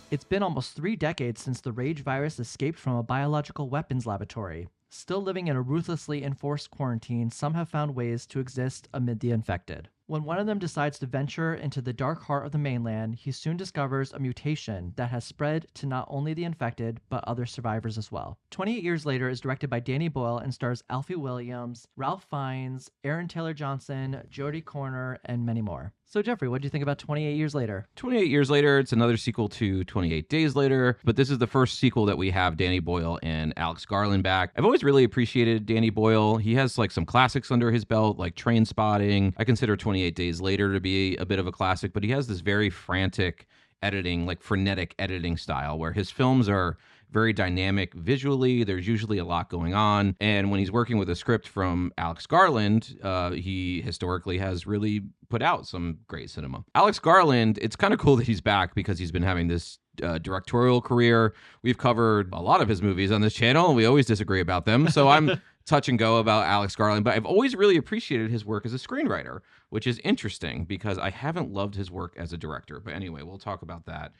It's been almost 3 decades since the Rage virus escaped from a biological weapons laboratory. Still living in a ruthlessly enforced quarantine, some have found ways to exist amid the infected. When one of them decides to venture into the dark heart of the mainland, he soon discovers a mutation that has spread to not only the infected, but other survivors as well. 28 Years Later is directed by Danny Boyle and stars Alfie Williams, Ralph Fiennes, Aaron Taylor Johnson, Jodie Comer, and many more. So Jeffrey, what do you think about 28 Years Later? 28 Years Later, it's another sequel to 28 Days Later, but this is the first sequel that we have Danny Boyle and Alex Garland back. I've always really appreciated Danny Boyle. He has like some classics under his belt, like Train Spotting. I consider 28 Days Later to be a bit of a classic, but he has this very frantic editing, like frenetic editing style, where his films are very dynamic visually. There's usually a lot going on. And when he's working with a script from Alex Garland, he historically has really put out some great cinema. Alex Garland, it's kind of cool that he's back because he's been having this directorial career. We've covered a lot of his movies on this channel, and we always disagree about them. So I'm touch and go about Alex Garland, but I've always really appreciated his work as a screenwriter, which is interesting because I haven't loved his work as a director. But anyway, we'll talk about that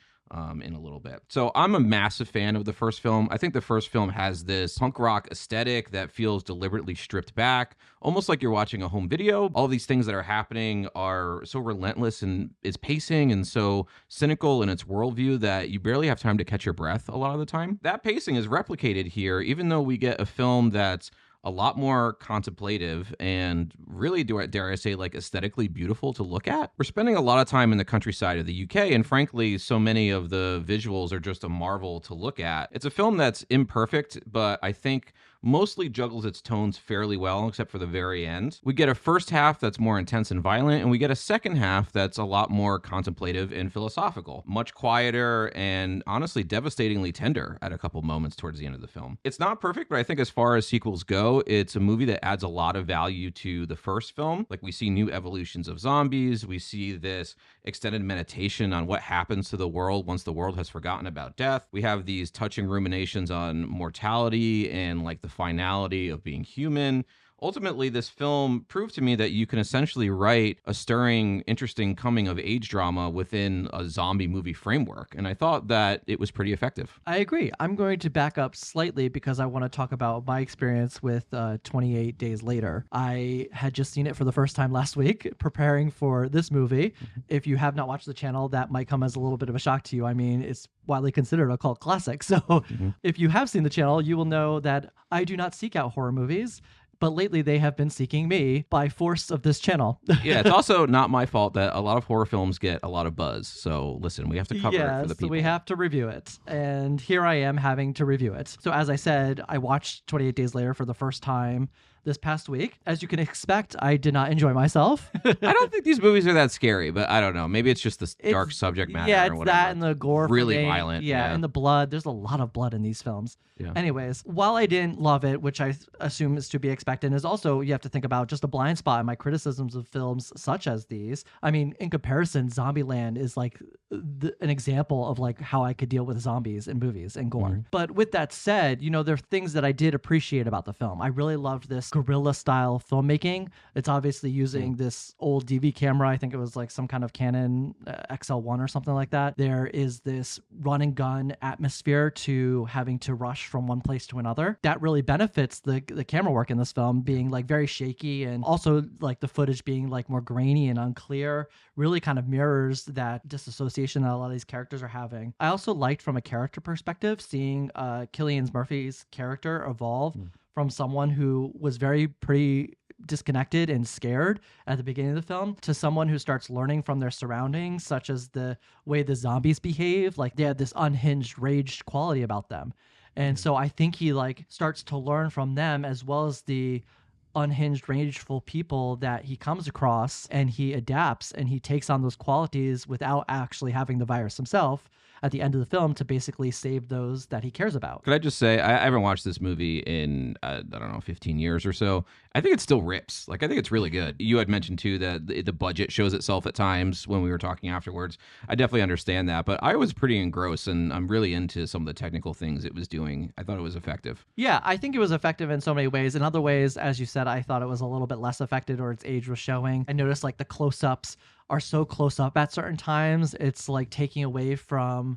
in a little bit. So I'm a massive fan of the first film. I think the first film has this punk rock aesthetic that feels deliberately stripped back, almost like you're watching a home video. All these things that are happening are so relentless in its pacing and so cynical in its worldview that you barely have time to catch your breath a lot of the time. That pacing is replicated here, even though we get a film that's a lot more contemplative and really, dare I say, like aesthetically beautiful to look at. We're spending a lot of time in the countryside of the UK, and frankly, so many of the visuals are just a marvel to look at. It's a film that's imperfect, but I think mostly juggles its tones fairly well, except for the very end. We get a first half that's more intense and violent, and we get a second half that's a lot more contemplative and philosophical, much quieter and honestly devastatingly tender at a couple moments towards the end of the film. It's not perfect, but I think as far as sequels go, it's a movie that adds a lot of value to the first film. Like, we see new evolutions of zombies, we see this extended meditation on what happens to the world once the world has forgotten about death. We have these touching ruminations on mortality and like the finality of being human. Ultimately, this film proved to me that you can essentially write a stirring, interesting coming-of-age drama within a zombie movie framework, and I thought that it was pretty effective. I agree. I'm going to back up slightly because I want to talk about my experience with 28 Days Later. I had just seen it for the first time last week, preparing for this movie. If you have not watched the channel, that might come as a little bit of a shock to you. I mean, it's widely considered a cult classic. So if you have seen the channel, you will know that I do not seek out horror movies. But lately, they have been seeking me by force of this channel. Yeah, it's also not my fault that a lot of horror films get a lot of buzz. So listen, we have to cover it for the people. So we have to review it. And here I am having to review it. So as I said, I watched 28 Days Later for the first time this past week. As you can expect, I did not enjoy myself. I don't think these movies are that scary, but I don't know. Maybe it's just the dark subject matter Yeah, or it's whatever. that and the gore. Really violent. Yeah, and the blood. There's a lot of blood in these films. Yeah. Anyways, while I didn't love it, which I assume is to be expected, is also, you have to think about just a blind spot in my criticisms of films such as these. I mean, in comparison, Zombieland is like an example of like how I could deal with zombies in movies and gore. But with that said, you know, there are things that I did appreciate about the film. I really loved this guerrilla style filmmaking. It's obviously using this old DV camera. I think it was like some kind of Canon XL1 or something like that. There is this run and gun atmosphere to having to rush from one place to another. That really benefits the camera work in this film being like very shaky, and also like the footage being like more grainy and unclear really kind of mirrors that disassociation that a lot of these characters are having. I also liked, from a character perspective, seeing Cillian Murphy's character evolve from someone who was pretty disconnected and scared at the beginning of the film to someone who starts learning from their surroundings, such as the way the zombies behave. Like, they had this unhinged, raged quality about them. And so I think he like starts to learn from them, as well as the unhinged, rageful people that he comes across, and he adapts and he takes on those qualities without actually having the virus himself at the end of the film to basically save those that he cares about. Could I just say, I haven't watched this movie in, I don't know, 15 years or so. I think it still rips. Like, I think it's really good. You had mentioned, too, that the budget shows itself at times when we were talking afterwards. I definitely understand that, but I was pretty engrossed, and I'm really into some of the technical things it was doing. I thought it was effective. Yeah, I think it was effective in so many ways. In other ways, as you said, I thought it was a little bit less effective, or its age was showing. I noticed like the close-ups are so close up at certain times. It's like taking away from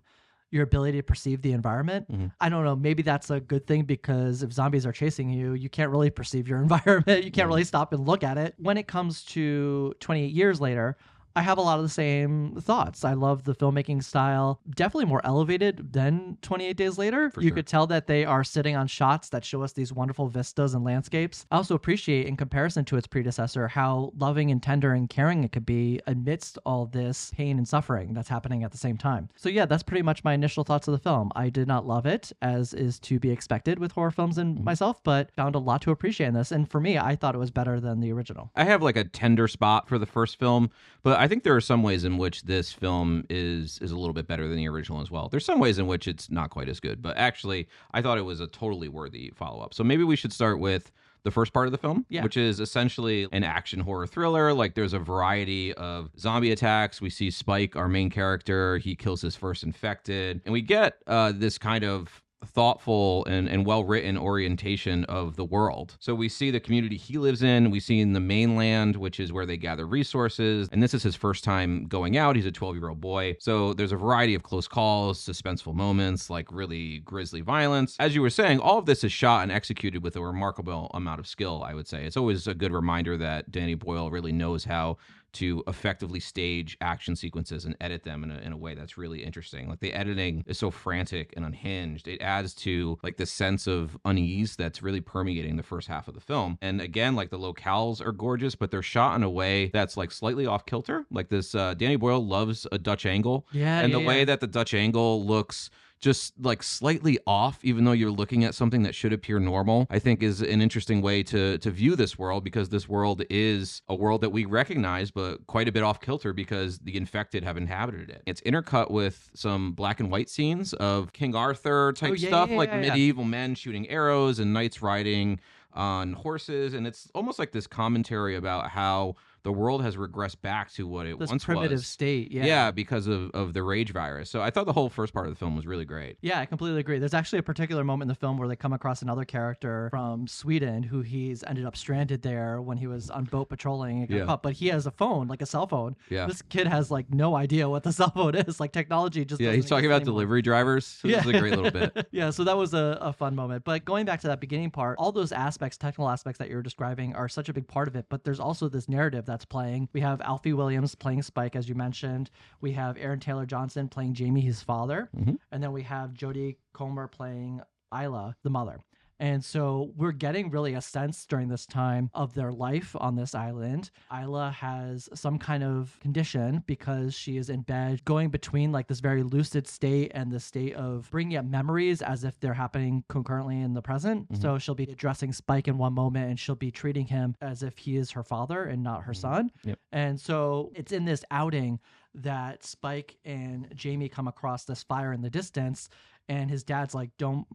your ability to perceive the environment. I don't know, maybe that's a good thing, because if zombies are chasing you, you can't really perceive your environment. You can't really stop and look at it. When it comes to 28 years later, I have a lot of the same thoughts. I love the filmmaking style, definitely more elevated than 28 Days Later. You could tell that they are sitting on shots that show us these wonderful vistas and landscapes. I also appreciate, in comparison to its predecessor, how loving and tender and caring it could be amidst all this pain and suffering that's happening at the same time. So yeah, that's pretty much my initial thoughts of the film. I did not love it, as is to be expected with horror films and myself, but found a lot to appreciate in this. And for me, I thought it was better than the original. I have like a tender spot for the first film, but I think there are some ways in which this film is a little bit better than the original as well. There's some ways in which it's not quite as good, but actually I thought it was a totally worthy follow-up. So maybe we should start with the first part of the film, which is essentially an action horror thriller. Like, there's a variety of zombie attacks. We see Spike, our main character. He kills his first infected, and we get this kind of thoughtful and well-written orientation of the world. So we see the community he lives in. We see in the mainland, which is where they gather resources. And this is his first time going out. He's a 12-year-old boy. So there's a variety of close calls, suspenseful moments, like really grisly violence. As you were saying, all of this is shot and executed with a remarkable amount of skill, I would say. It's always a good reminder that Danny Boyle really knows how to effectively stage action sequences and edit them in a way that's really interesting. Like, the editing is so frantic and unhinged. It adds to like the sense of unease that's really permeating the first half of the film. And again, like, the locales are gorgeous, but they're shot in a way that's like slightly off kilter. Like this, Danny Boyle loves a Dutch angle. And the way that the Dutch angle looks just like slightly off, even though you're looking at something that should appear normal, I think is an interesting way to view this world, because this world is a world that we recognize, but quite a bit off kilter because the infected have inhabited it. It's intercut with some black and white scenes of King Arthur type stuff, like medieval men shooting arrows and knights riding on horses. And it's almost like this commentary about how the world has regressed back to what it once was. This primitive state, Yeah, because of the rage virus. So I thought the whole first part of the film was really great. Yeah, I completely agree. There's actually a particular moment in the film where they come across another character from Sweden who he's ended up stranded there when he was on boat patrolling and got caught. But he has a phone, like a cell phone. Yeah. This kid has like no idea what the cell phone is. Like, technology just he's talking about delivery drivers. So this is a great little bit. Yeah, so that was a fun moment. But going back to that beginning part, all those aspects, technical aspects that you're describing, are such a big part of it. But there's also this narrative that's playing. We have Alfie Williams playing Spike, as you mentioned. We have Aaron Taylor Johnson playing Jamie, his father. And then we have Jodie Comer playing Isla, the mother. And so we're getting really a sense during this time of their life on this island. Isla has some kind of condition because she is in bed, going between like this very lucid state and the state of bringing up memories as if they're happening concurrently in the present. So she'll be addressing Spike in one moment and she'll be treating him as if he is her father and not her son. And so it's in this outing that Spike and Jamie come across this fire in the distance, and his dad's like, don't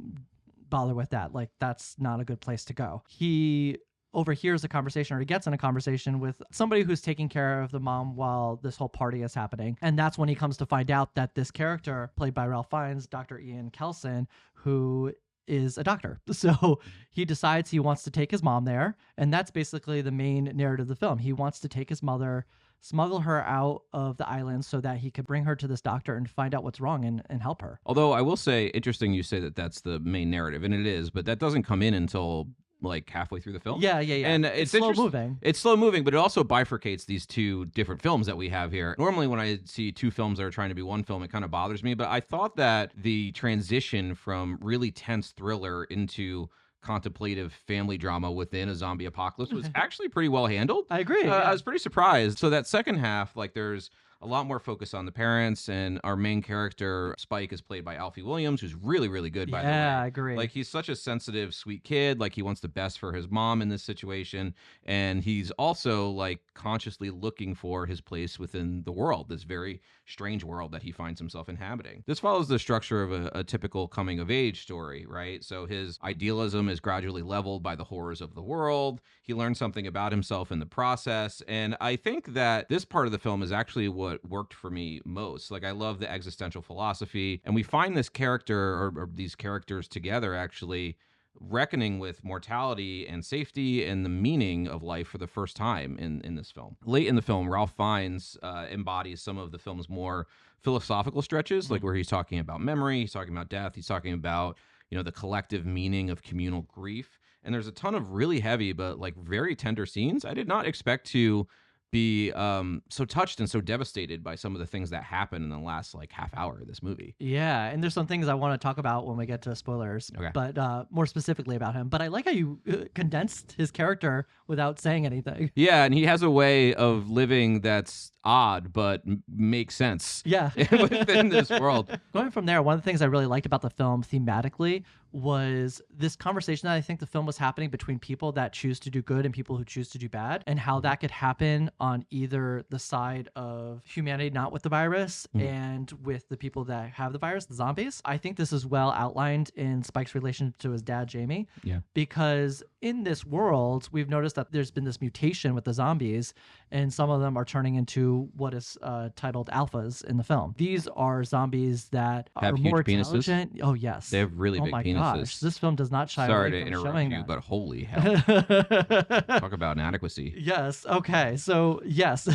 bother with that. Like, that's not a good place to go. He overhears a conversation, or he gets in a conversation with somebody who's taking care of the mom while this whole party is happening. And that's when he comes to find out that this character, played by Ralph Fiennes, Dr. Ian Kelson, who is a doctor. So he decides he wants to take his mom there. And that's basically the main narrative of the film. He wants to take his mother, smuggle her out of the island so that he could bring her to this doctor and find out what's wrong and help her. Although I will say, interesting you say that that's the main narrative, and it is, but that doesn't come in until like halfway through the film. Yeah. And it's slow moving. It's slow moving, but it also bifurcates these two different films that we have here. Normally when I see two films that are trying to be one film, it kind of bothers me, but I thought that the transition from really tense thriller into contemplative family drama within a zombie apocalypse was actually pretty well handled. I agree. I was pretty surprised. So that second half, like, there's a lot more focus on the parents, and our main character, Spike, is played by Alfie Williams, who's really, really good, by the way. Yeah, I agree. Like, he's such a sensitive, sweet kid. Like, he wants the best for his mom in this situation. And he's also, like, consciously looking for his place within the world, this very strange world that he finds himself inhabiting. This follows the structure of a typical coming-of-age story, right? So his idealism is gradually leveled by the horrors of the world. He learns something about himself in the process. And I think that this part of the film is actually what worked for me most. Like, I love the existential philosophy, and we find this character or these characters together actually reckoning with mortality and safety and the meaning of life for the first time in this film. Late in the film, Ralph Fiennes embodies some of the film's more philosophical stretches, like where he's talking about memory, he's talking about death, he's talking about, the collective meaning of communal grief. And there's a ton of really heavy but like very tender scenes. I did not expect to be so touched and so devastated by some of the things that happen in the last like half hour of this movie. Yeah, and there's some things I want to talk about when we get to spoilers, Okay. but more specifically about him. But I like how you condensed his character without saying anything. Yeah, and he has a way of living that's odd but makes sense. Yeah. Within this world. Going from there, one of the things I really liked about the film thematically was this conversation that I think the film was happening between people that choose to do good and people who choose to do bad, and how that could happen on either the side of humanity not with the virus and with the people that have the virus, the zombies. I think this is well outlined in Spike's relationship to his dad, Jamie. Yeah. Because in this world, we've noticed that there's been this mutation with the zombies, and some of them are turning into what is titled alphas in the film. These are zombies that Have are huge more penises? intelligent. Oh, yes. They have really big my penises. Gosh, this film does not shy Sorry away to from interrupt showing you, that. but holy hell. Talk about inadequacy. Yes. Okay. So yes,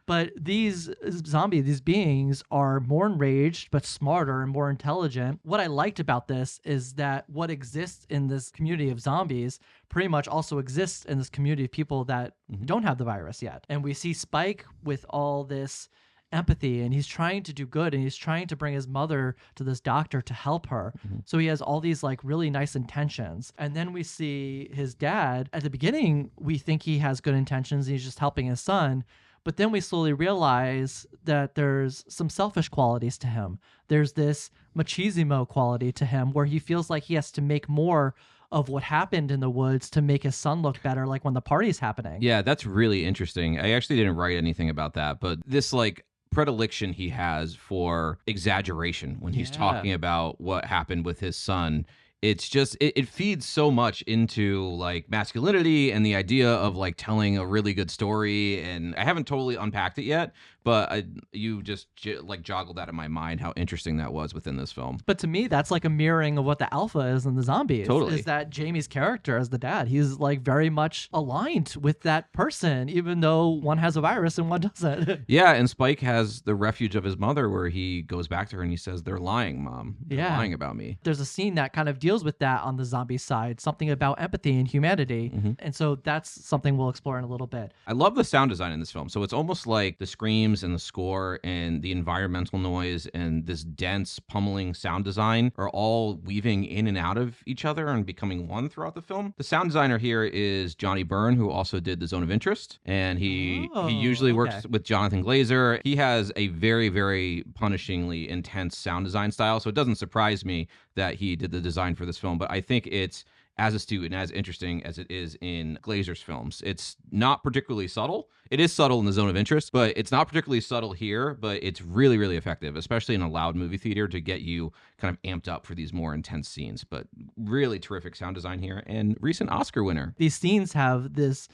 but these zombies, these beings are more enraged, but smarter and more intelligent. What I liked about this is that what exists in this community of zombies pretty much also exists in this community of people that don't have the virus yet. And we see Spike with all this empathy, and he's trying to do good, and he's trying to bring his mother to this doctor to help her. So he has all these like really nice intentions. And then we see his dad at the beginning, we think he has good intentions, he's just helping his son. But then we slowly realize that there's some selfish qualities to him. There's this machismo quality to him where he feels like he has to make more of what happened in the woods to make his son look better, like when the party's happening. Yeah, that's really interesting. I actually didn't write anything about that, but this like predilection he has for exaggeration when he's talking about what happened with his son. It's just, it feeds so much into like masculinity and the idea of like telling a really good story. And I haven't totally unpacked it yet, but you just like joggled that in my mind, how interesting that was within this film. But to me, that's like a mirroring of what the alpha is in the zombies. Totally. Is that Jamie's character as the dad. He's like very much aligned with that person, even though one has a virus and one doesn't. Yeah, and Spike has the refuge of his mother where he goes back to her and he says, "They're lying, Mom. They're lying about me." There's a scene that kind of deals with that on the zombie side, something about empathy and humanity. And so that's something we'll explore in a little bit. I love the sound design in this film. So it's almost like the screams and the score and the environmental noise and this dense pummeling sound design are all weaving in and out of each other and becoming one throughout the film. The sound designer here is Johnny Byrne, who also did The Zone of Interest, and he usually works with Jonathan Glazer. He has a very, very punishingly intense sound design style, so it doesn't surprise me that he did the design for this film, but I think it's as astute and as interesting as it is in Glazer's films. It's not particularly subtle. It is subtle in The Zone of Interest, but it's not particularly subtle here, but it's really, really effective, especially in a loud movie theater to get you kind of amped up for these more intense scenes. But really terrific sound design here and recent Oscar winner. These scenes have this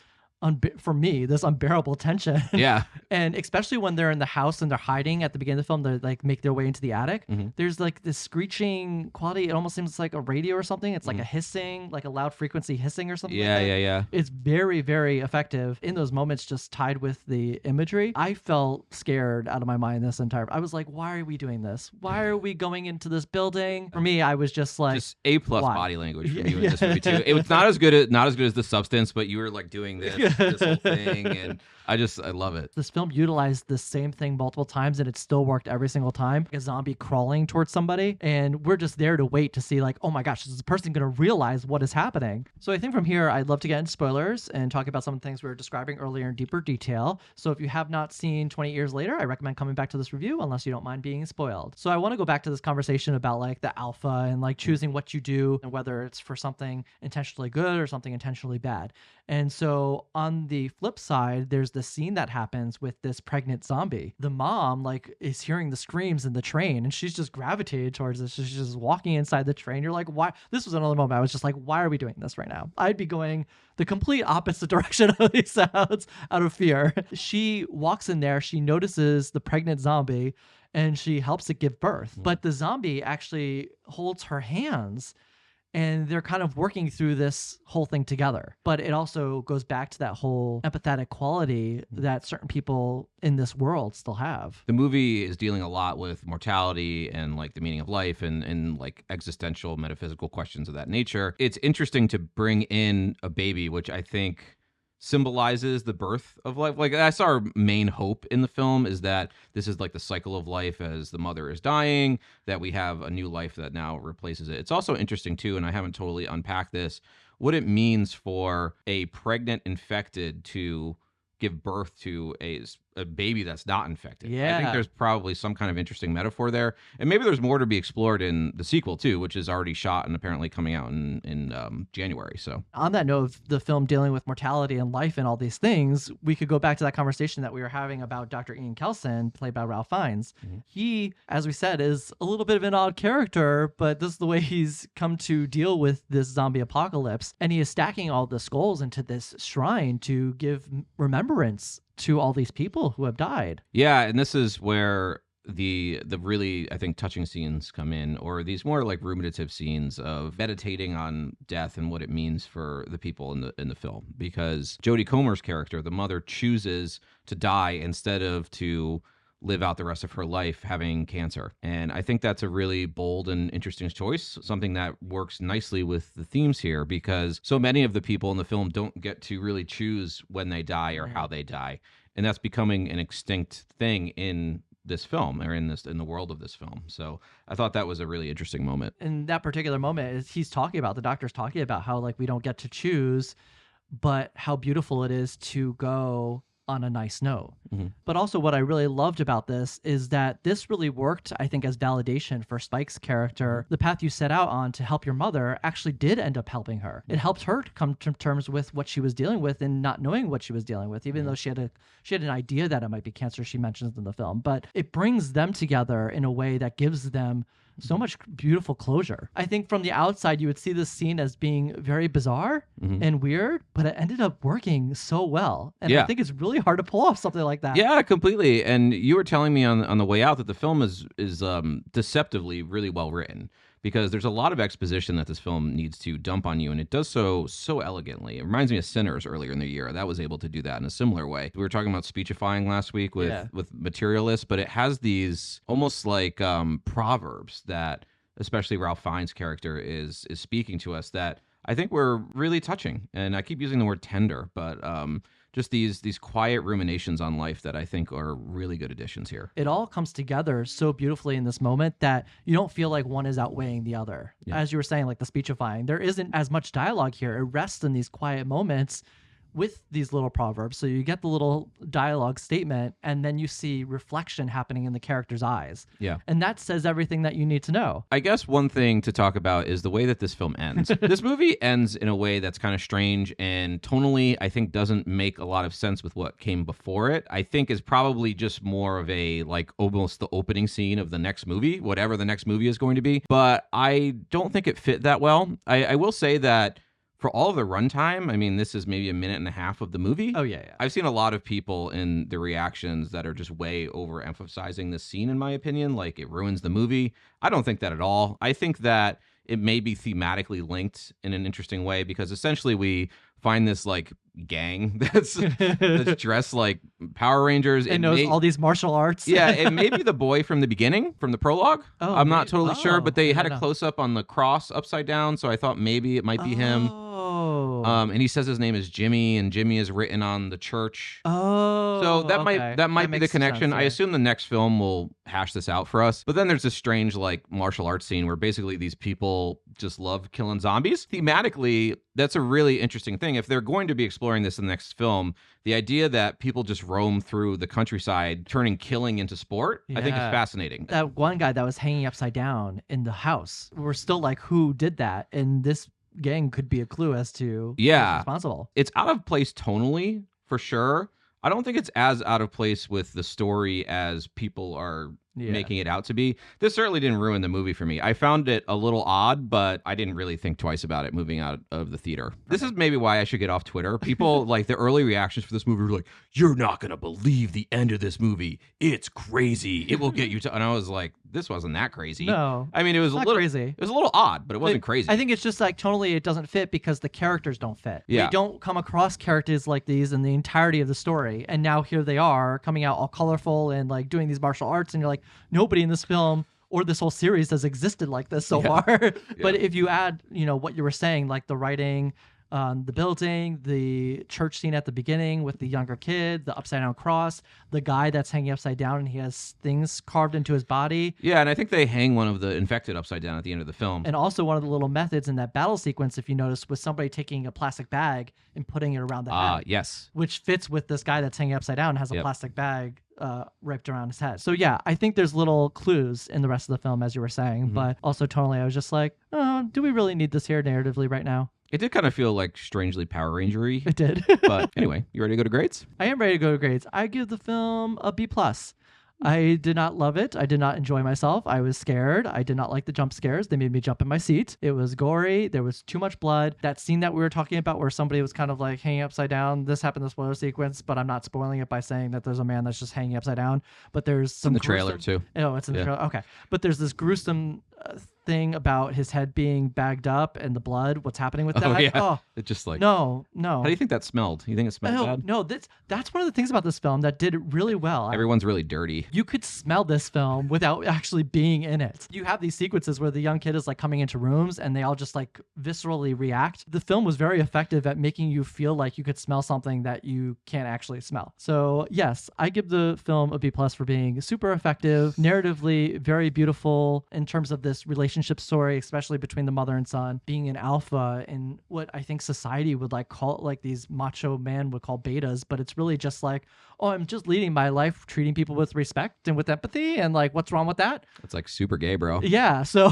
for me, this unbearable tension. Yeah. And especially when they're in the house and they're hiding at the beginning of the film, they like make their way into the attic. There's like this screeching quality. It almost seems like a radio or something. It's like a hissing, like a loud frequency hissing or something. Yeah. It's very, very effective in those moments, just tied with the imagery. I felt scared out of my mind this entire. I was like, why are we doing this? Why are we going into this building? For me, I was just like, just A+ body language from you in this movie too. It was not as good as The Substance, but you were like doing this whole thing, and I love it. This film utilized the same thing multiple times, and it still worked every single time. A zombie crawling towards somebody, and we're just there to wait to see like, oh my gosh, is this person going to realize what is happening? So I think from here, I'd love to get into spoilers and talk about some of the things we were describing earlier in deeper detail. So if you have not seen 28 Years Later, I recommend coming back to this review unless you don't mind being spoiled. So I want to go back to this conversation about like the alpha and like choosing what you do and whether it's for something intentionally good or something intentionally bad. And so on the flip side, there's the scene that happens with this pregnant zombie. The mom like is hearing the screams in the train and she's just gravitated towards this. She's just walking inside the train. You're like, why? This was another moment I was just like, why are we doing this right now? I'd be going the complete opposite direction of these sounds out of fear. She walks in there. She notices the pregnant zombie and she helps it give birth. But the zombie actually holds her hands and they're kind of working through this whole thing together. But it also goes back to that whole empathetic quality that certain people in this world still have. The movie is dealing a lot with mortality and like the meaning of life and like existential metaphysical questions of that nature. It's interesting to bring in a baby, which I think symbolizes the birth of life. Like, that's our main hope in the film, is that this is like the cycle of life as the mother is dying, that we have a new life that now replaces it. It's also interesting too, and I haven't totally unpacked this, what it means for a pregnant infected to give birth to a baby that's not infected. Yeah. I think there's probably some kind of interesting metaphor there. And maybe there's more to be explored in the sequel too, which is already shot and apparently coming out in January. So on that note of the film dealing with mortality and life and all these things, we could go back to that conversation that we were having about Dr. Ian Kelson, played by Ralph Fiennes. He, as we said, is a little bit of an odd character, but this is the way he's come to deal with this zombie apocalypse. And he is stacking all the skulls into this shrine to give remembrance to all these people who have died. Yeah, and this is where the really, I think, touching scenes come in, or these more like ruminative scenes of meditating on death and what it means for the people in the film. Because Jodie Comer's character, the mother, chooses to die instead of to live out the rest of her life having cancer. And I think that's a really bold and interesting choice, something that works nicely with the themes here, because so many of the people in the film don't get to really choose when they die or how they die. And that's becoming an extinct thing in this film, or in the world of this film. So I thought that was a really interesting moment. In that particular moment, the doctor's talking about how like we don't get to choose, but how beautiful it is to go on a nice note. But also what I really loved about this is that this really worked, I think, as validation for Spike's character. The path you set out on to help your mother actually did end up helping her. It helped her to come to terms with what she was dealing with and not knowing what she was dealing with, even though she had an idea that it might be cancer, she mentions in the film. But it brings them together in a way that gives them so much beautiful closure. I think from the outside, you would see this scene as being very bizarre and weird, but it ended up working so well. And I think it's really hard to pull off something like that. Yeah, completely. And you were telling me on the way out that the film is deceptively really well written, because there's a lot of exposition that this film needs to dump on you, and it does so elegantly. It reminds me of Sinners earlier in the year. That was able to do that in a similar way. We were talking about speechifying last week with Materialists, but it has these almost like proverbs that especially Ralph Fiennes' character is speaking to us that I think were really touching. And I keep using the word tender, but just these quiet ruminations on life that I think are really good additions here. It all comes together so beautifully in this moment that you don't feel like one is outweighing the other. As you were saying, like the speechifying, there isn't as much dialogue here. It rests in these quiet moments with these little proverbs. So you get the little dialogue statement, and then you see reflection happening in the character's eyes. Yeah. And that says everything that you need to know. I guess one thing to talk about is the way that this film ends. This movie ends in a way that's kind of strange, and tonally, I think doesn't make a lot of sense with what came before it. I think is probably just more of a, like, almost the opening scene of the next movie, whatever the next movie is going to be. But I don't think it fit that well. I will say that for all of the runtime, I mean, this is maybe a minute and a half of the movie. Oh, yeah. I've seen a lot of people in the reactions that are just way overemphasizing this scene, in my opinion. Like, it ruins the movie. I don't think that at all. I think that it may be thematically linked in an interesting way, because essentially we find this, like, gang that's dressed like Power Rangers. It knows all these martial arts. Yeah, it may be the boy from the beginning, from the prologue. I'm not totally sure, but they had a close-up on the cross upside down, so I thought maybe it might be him. And he says his name is Jimmy, and Jimmy is written on the church. So that might be the connection. I assume the next film will hash this out for us. But then there's this strange, like, martial arts scene where basically these people just love killing zombies. Thematically, that's a really interesting thing. If they're going to be exploring this in the next film, the idea that people just roam through the countryside, turning killing into sport, I think is fascinating. That one guy that was hanging upside down in the house, we're still like, who did that? And this gang could be a clue as to who's responsible. It's out of place tonally, for sure. I don't think it's as out of place with the story as people are making it out to be. This certainly didn't ruin the movie for me. I found it a little odd, but I didn't really think twice about it moving out of the theater. This is maybe why I should get off Twitter. People, like, the early reactions for this movie were like, "You're not going to believe the end of this movie. It's crazy. It will get you to..." And I was like, this wasn't that crazy. No. I mean, it was a little crazy. It was a little odd, but it wasn't crazy. I think it's just like tonally it doesn't fit because the characters don't fit. Yeah. We don't come across characters like these in the entirety of the story. And now here they are coming out all colorful and like doing these martial arts, and you're like, nobody in this film or this whole series has existed like this so far. But if you add, what you were saying, like the writing, the building, the church scene at the beginning with the younger kid, the upside down cross, the guy that's hanging upside down and he has things carved into his body. Yeah, and I think they hang one of the infected upside down at the end of the film. And also one of the little methods in that battle sequence, if you notice, was somebody taking a plastic bag and putting it around the head. Yes. Which fits with this guy that's hanging upside down and has a plastic bag wrapped around his head. So yeah, I think there's little clues in the rest of the film, as you were saying, but also tonally, I was just like, oh, do we really need this here narratively right now? It did kind of feel like strangely Power Ranger-y. It did. But anyway, you ready to go to grades? I am ready to go to grades. I give the film a B+. I did not love it. I did not enjoy myself. I was scared. I did not like the jump scares. They made me jump in my seat. It was gory. There was too much blood. That scene that we were talking about where somebody was kind of like hanging upside down. This happened in the spoiler sequence, but I'm not spoiling it by saying that there's a man that's just hanging upside down. But there's some in the trailer too. Oh, it's in the trailer. Okay. But there's this gruesome thing about his head being bagged up and the blood. What's happening with that? Oh, yeah. Oh, It's just like... no. How do you think that smelled? You think it smelled bad? No, that's one of the things about this film that did it really well. Everyone's really dirty. You could smell this film without actually being in it. You have these sequences where the young kid is like coming into rooms and they all just like viscerally react. The film was very effective at making you feel like you could smell something that you can't actually smell. So yes, I give the film a B+ for being super effective, narratively very beautiful in terms of this relationship story, especially between the mother and son, being an alpha and what I think society would like call like these macho men would call betas, but it's really just like, oh, I'm just leading my life, treating people with respect and with empathy, and like, what's wrong with that? It's like super gay, bro. Yeah, so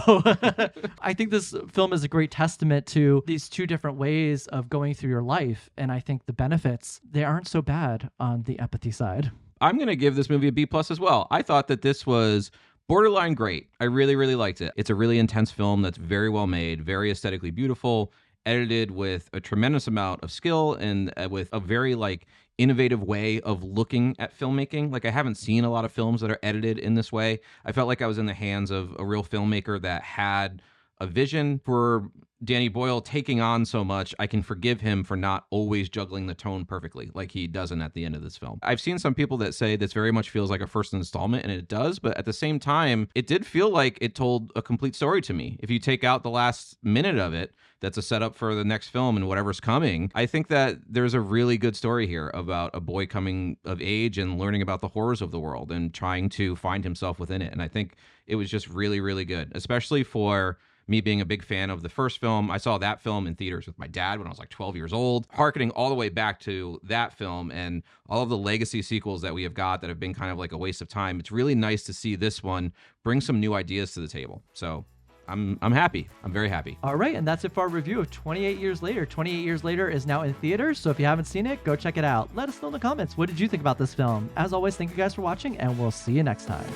I think this film is a great testament to these two different ways of going through your life, and I think the benefits, they aren't so bad on the empathy side. I'm going to give this movie a B+ as well. I thought that this was borderline great. I really, really liked it. It's a really intense film that's very well made, very aesthetically beautiful, edited with a tremendous amount of skill and with a very like innovative way of looking at filmmaking. Like I haven't seen a lot of films that are edited in this way. I felt like I was in the hands of a real filmmaker that had a vision. For Danny Boyle taking on so much, I can forgive him for not always juggling the tone perfectly like he doesn't at the end of this film. I've seen some people that say this very much feels like a first installment, and it does, but at the same time, it did feel like it told a complete story to me. If you take out the last minute of it, that's a setup for the next film and whatever's coming. I think that there's a really good story here about a boy coming of age and learning about the horrors of the world and trying to find himself within it. And I think it was just really, really good, especially for me being a big fan of the first film. I saw that film in theaters with my dad when I was like 12 years old, harkening all the way back to that film and all of the legacy sequels that we have got that have been kind of like a waste of time. It's really nice to see this one bring some new ideas to the table. So I'm happy. I'm very happy. All right, and that's it for our review of 28 Years Later. 28 Years Later is now in theaters, so if you haven't seen it, go check it out. Let us know in the comments, what did you think about this film? As always, thank you guys for watching, and we'll see you next time.